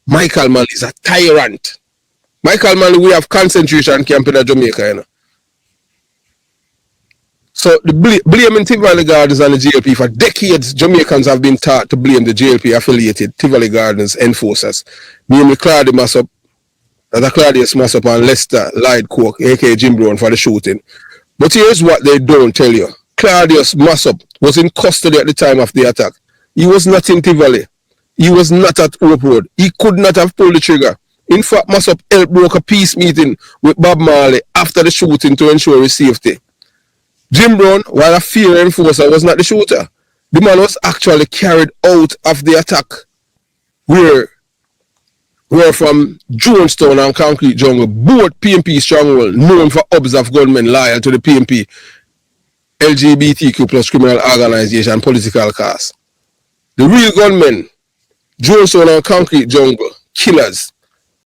Michael Manley is a tyrant. Michael Manley, we have concentration camp in Jamaica, you know. So the blaming Tivoli Gardens and the JLP for decades, Jamaicans have been taught to blame the JLP affiliated Tivoli Gardens enforcers, namely Claudius Massop, Claudius Massop and Lester Lloyd Cook, aka Jim Brown, for the shooting. But here's what they don't tell you. Claudius Massop was in custody at the time of the attack. He was not in Tivoli. He was not at Hope Road. He could not have pulled the trigger. In fact, Massop helped broke a peace meeting with Bob Marley after the shooting to ensure his safety. Jim Brown, while a fear enforcer, was not the shooter. The man was actually carried out of the attack. We're from Jonestown and Concrete Jungle, both PMP stronghold, known for hubs of gunmen loyal to the PMP, LGBTQ plus criminal organization, and political cause. The real gunmen, Jonestown and Concrete Jungle, killers,